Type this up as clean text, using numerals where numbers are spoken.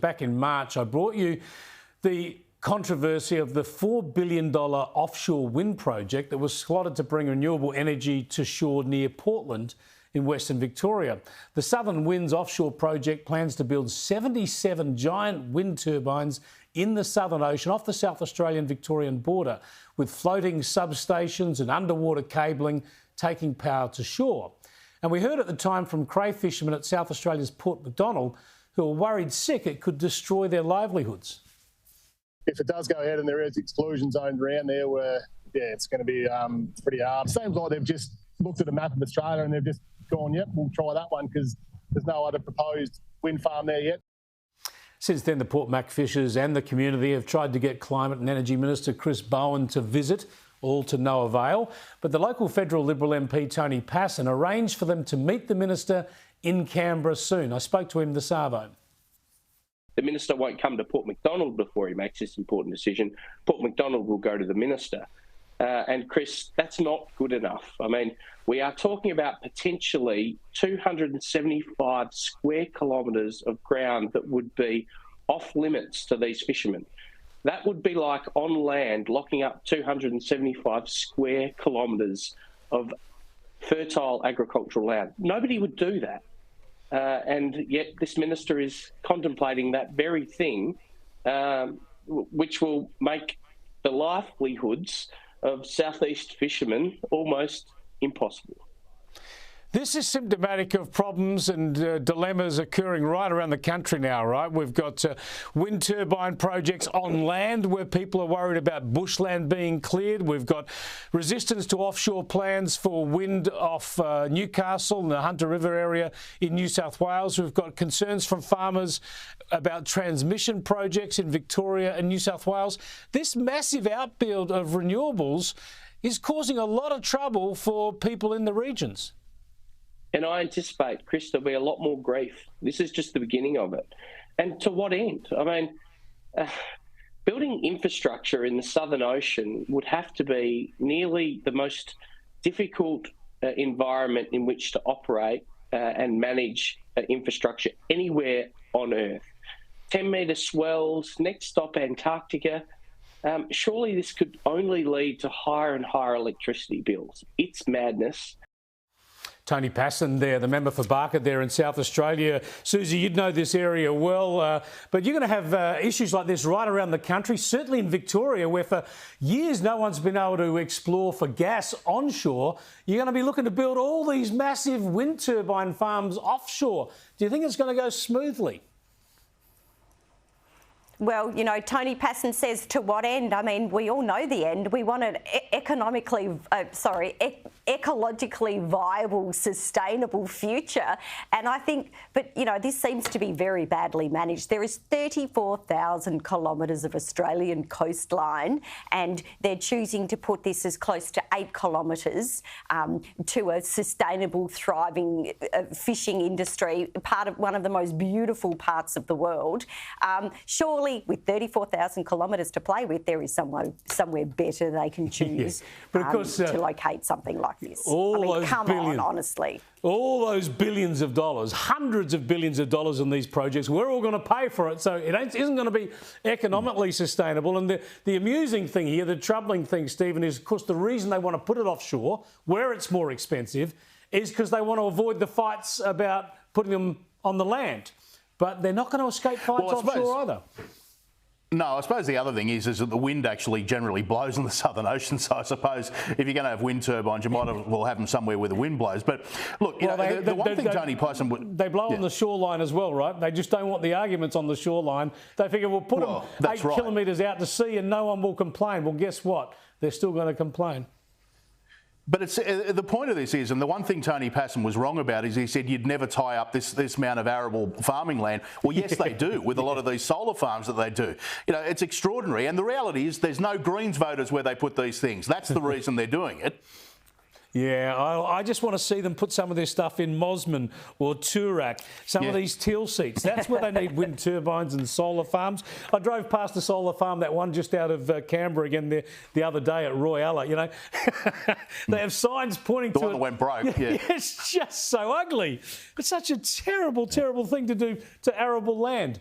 Back in March, I brought you the controversy of the $4 billion offshore wind project that was slotted to bring renewable energy to shore near Portland in Western Victoria. The Southern Winds offshore project plans to build 77 giant wind turbines in the Southern Ocean off the South Australian-Victorian border, with floating substations and underwater cabling taking power to shore. And we heard at the time from cray fishermen at South Australia's Port Macdonald who are worried sick it could destroy their livelihoods. If it does go ahead and there is exclusion zones around there where, it's going to be pretty hard. It seems like they've just looked at a map of Australia and they've just gone, yep, we'll try that one because there's no other proposed wind farm there yet. Since then, the Port Mac fishers and the community have tried to get Climate and Energy Minister Chris Bowen to visit, all to no avail. But the local federal Liberal MP Tony Passon arranged for them to meet the minister in Canberra soon. I spoke to him this arvo. The minister won't come to Port Macdonald before he makes this important decision. Port Macdonald will go to the minister. And Chris, that's not good enough. I mean, we are talking about potentially 275 square kilometres of ground that would be off limits to these fishermen. That would be like on land locking up 275 square kilometres of fertile agricultural land. Nobody would do that. And yet this minister is contemplating that very thing, which will make the livelihoods of southeast fishermen almost impossible. This is symptomatic of problems and dilemmas occurring right around the country now, right? We've got wind turbine projects on land where people are worried about bushland being cleared. We've got resistance to offshore plans for wind off Newcastle and the Hunter River area in New South Wales. We've got concerns from farmers about transmission projects in Victoria and New South Wales. This massive outbuild of renewables is causing a lot of trouble for people in the regions. And I anticipate, Chris, there'll be a lot more grief. This is just the beginning of it. And to what end? I mean, building infrastructure in the Southern Ocean would have to be nearly the most difficult environment in which to operate and manage infrastructure anywhere on Earth. 10-metre swells, next stop Antarctica. Surely this could only lead to higher and higher electricity bills. It's madness. Tony Passon there, the member for Barker there in South Australia. Susie, you'd know this area well, but you're going to have issues like this right around the country, certainly in Victoria, where for years no one's been able to explore for gas onshore. You're going to be looking to build all these massive wind turbine farms offshore. Do you think it's going to go smoothly? Well, you know, Tony Passon says to what end? I mean, we all know the end. We want an ecologically viable, sustainable future. And I think, but, you know, this seems to be very badly managed. There is 34,000 kilometres of Australian coastline, and they're choosing to put this as close to 8 kilometres to a sustainable, thriving fishing industry, one of the most beautiful parts of the world. Surely, with 34,000 kilometres to play with, there is somewhere better they can choose but of course, to locate something like this. Come on, honestly. All those billions of dollars, hundreds of billions of dollars in these projects, we're all going to pay for it. So it isn't going to be economically sustainable. And the amusing thing here, the troubling thing, Stephen, is, of course, the reason they want to put it offshore, where it's more expensive, is because they want to avoid the fights about putting them on the land. But they're not going to escape fights offshore either. No, I suppose the other thing is that the wind actually generally blows in the Southern Ocean. So I suppose if you're going to have wind turbines, you might as well have them somewhere where the wind blows. But look, the one thing Tony Passon would... They blow on the shoreline as well, right? They just don't want the arguments on the shoreline. They figure we'll put them 8 kilometres out to sea and no one will complain. Well, guess what? They're still going to complain. But it's the point of this is, and the one thing Tony Passon was wrong about is he said you'd never tie up this amount of arable farming land. Well, yes, they do with a lot of these solar farms that they do. You know, it's extraordinary. And the reality is there's no Greens voters where they put these things. That's the reason they're doing it. Yeah, I just want to see them put some of this stuff in Mosman or Toorak, some of these teal seats. That's where they need wind turbines and solar farms. I drove past a solar farm, that one just out of Canberra again the other day at Royalla, you know. They have signs pointing to it. The one that went broke, yeah. It's just so ugly. It's such a terrible, terrible thing to do to arable land.